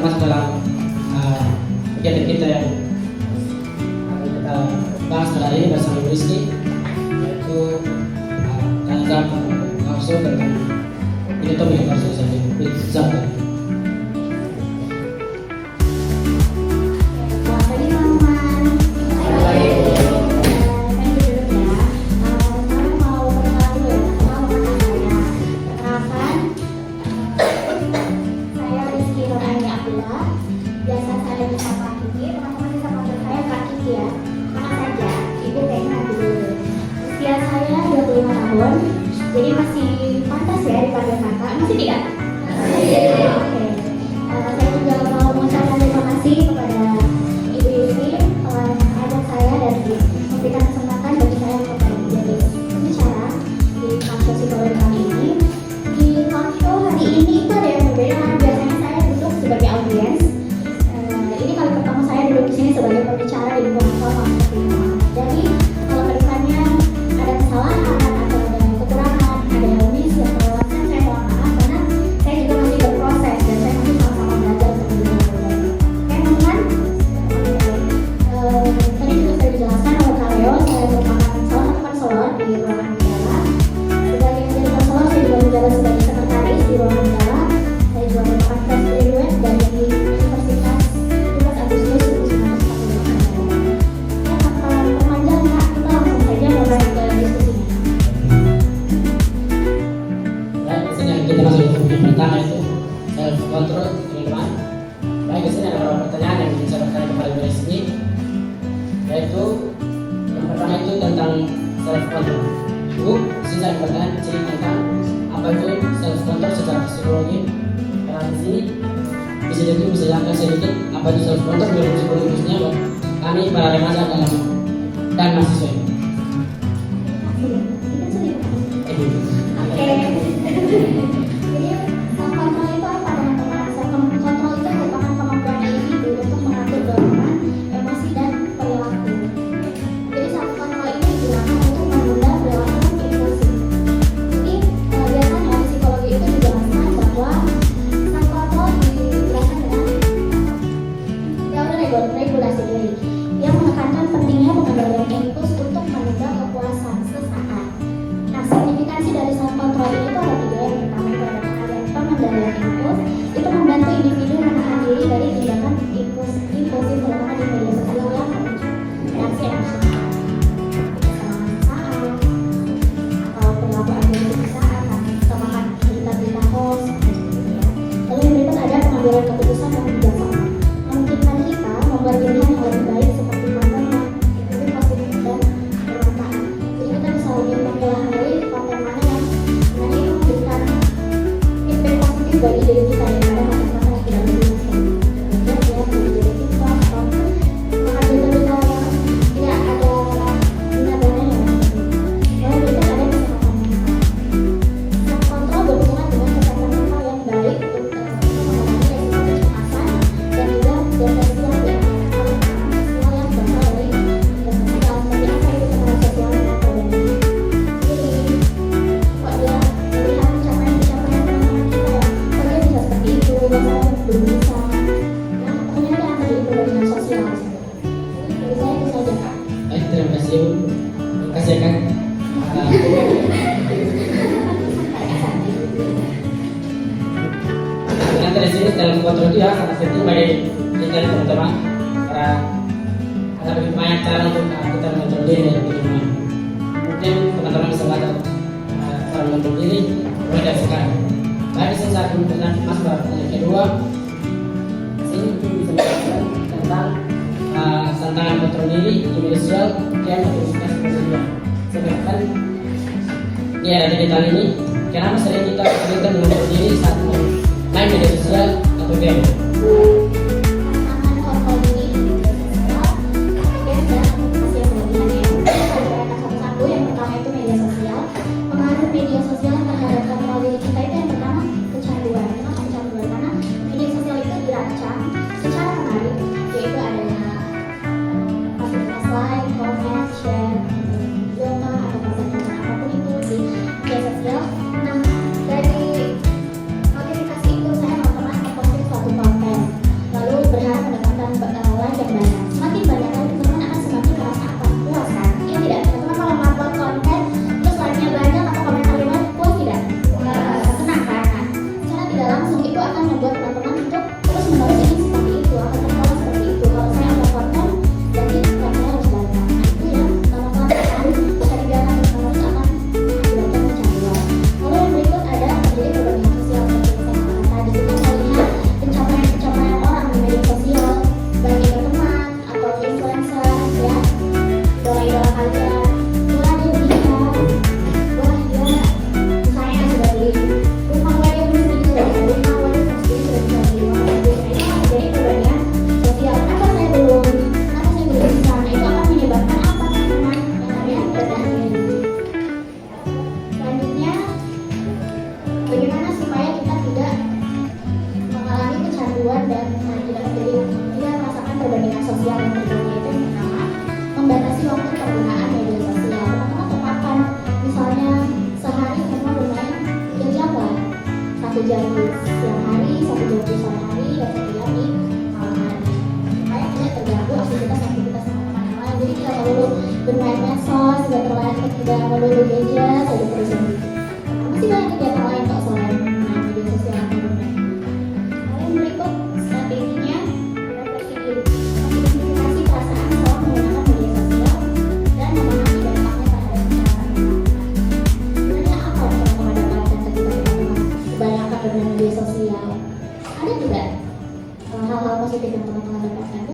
termasuk dalam kegiatan kita yang akan kita bahas pada hari ini bersama Ibu Rizky, yaitu tentang langsung tentang ini topik yang harus saya zakat. Jadi masih pantas ya dipanggil kakak, masih tidak? Masih. Oke. Saya juga mau mengucapkan terima kasih kepada Ibu Yusri telah mengajak saya dan memberikan kesempatan bagi saya untuk menjadi pembicara di talk show psikologi kali ini. Di talk show hari ini itu ada yang berbeda karena biasanya saya duduk sebagai audiens. Ini kali pertama saya duduk di sini sebagai pembicara di lingkungan formal seperti ini. Jadi kalau kedepannya ada kesalahan atau ada kekurangan, ada yang miss yang terlewatkan, saya mohon maaf karena saya juga masih berproses dan saya masih sama-sama belajar untuk menjadi yang terbaik. Oke teman-teman, tadi juga sudah dijelaskan oleh Kak Leo, saya merupakan salah satu konselor di ruangan Mandala. Sebagai menjadi konselor, saya juga menjabat sebagai sekretaris di ruangan Mandala. Saya juga merupakan fresh graduate dari Universitas 17 Agustus 1945. Ya, tanpa perpanjang Kak, kita langsung saja mulai ke diskusinya. Kita masuk ke topik pertama, itu self control, teman-teman. Baik, di sini ada beberapa pertanyaan yang ingin saya berikan kepada Ibu Rizky, yaitu yang pertama itu tentang self control. Bu, sini saya bertanya cerita tentang apa itu self control secara psikologi. Karena di sini bisa jelaskan sedikit apa itu self control dalam psikologi khususnya buat kami para remaja dan mahasiswa. Oke. Jadi self control itu apa teman-teman? Self control itu merupakan kemampuan individu untuk mengatur dorongan, emosi dan perilaku. Jadi self control ini digunakan untuk menunda perilaku impulsif. Jadi biasanya di psikologi itu dijelaskan bahwa self control dijelaskan dengan teori regulasi diri yang menekankan pentingnya pengendalian impuls untuk menunda kepuasan sesaat. Nah, signifikansi dari self control ini itu ada tiga. Yang pertama itu adalah pengendalian impuls, itu membantu individu menahan diri dari tindakan impulsif terutama di media sosial yang memicu reaksi emosional, kesalahan saat atau perilaku agresif saat kemakan berita-berita hoax. Lalu yang berikut ada pengambilan keputusan yang bijaksana, memungkinkan kita membuat pilihan yang lebih baik seperti konten yang lebih positif dan bermanfaat. Jadi kita bisa lebih mempelajari konten mana yang sebenarnya memberikan feedback positif bagi diri kita daripada konten-konten yang tidak menyenangkan. Kemudian ya menjadi TikTok atau makan berita-berita yang tidak ada guna dananya. Lalu berikut ada kesehatan mental. Self control berhubungan dengan kesehatan mental yang baik untuk mengurangi resiko kecemasan dan juga depresi yang berasal dari media sosial. Seperti apa itu tekanan sosial dan ekonomi. Jadi kok dia melihat pencapaian teman-teman kita ya, kok dia bisa seperti itu, biasanya belum bisa. Nah, pokoknya dia akan jadi perbandingan sosial di situ. Jadi saya itu saja Kak. Baik, terima kasih Bu. Terima kasih ya Kak. Nanti di sini dalam kontrol itu ya sangat penting bagi kita teman-teman, karena ada begitu banyak cara untuk kita mengontrol diri di rumah. Mungkin teman-teman bisa belajar cara mengontrol diri mulai dari sekarang. Baik, di sini saya akan masuk ke pertanyaan kedua. Sini mungkin bisa menjelaskan tentang tantangan kontrol diri di media sosial dan komunikasi sosial. Sebenarnya di era digital ini, kenapa sering kita kesulitan mengontrol diri saat main media sosial atau game? Tantangan kontrol diri di media sosial, game dan komunikasi yang berlebihan ya. Kita bicarakan satu-satu. Yang pertama itu media sosial. Pengaruh media sosial terhadap kontrol diri kita itu yang pertama kecanduan. Kenapa kecanduan? Karena media sosial itu dirancang secara menarik, yaitu adanya fasilitas like, comment, share, filter atau konten-konten apapun itu di media sosial. Nah, dari notifikasi itu saya otomatis memposting suatu konten. jam di siang hari, 1 jam di sore hari, dan 1 jam di malam hari. Supaya tidak terganggu aktivitas sama teman yang lain. Jadi tidak perlu bermain medsos, tidak perlu gadget, tidak perlu zoom. Masih banyak kegiatan lain kok selain main media sosial atau bermain. Lalu berikut strateginya refleksi diri, mengidentifikasi perasaan saat menggunakan media sosial dan memahami dampaknya terhadap kesehatan. Sebenarnya apa yang teman-teman dapatkan ketika teman-teman kebanyakan bermain media sosial? Ada juga hal-hal positif yang teman-teman dapatkan.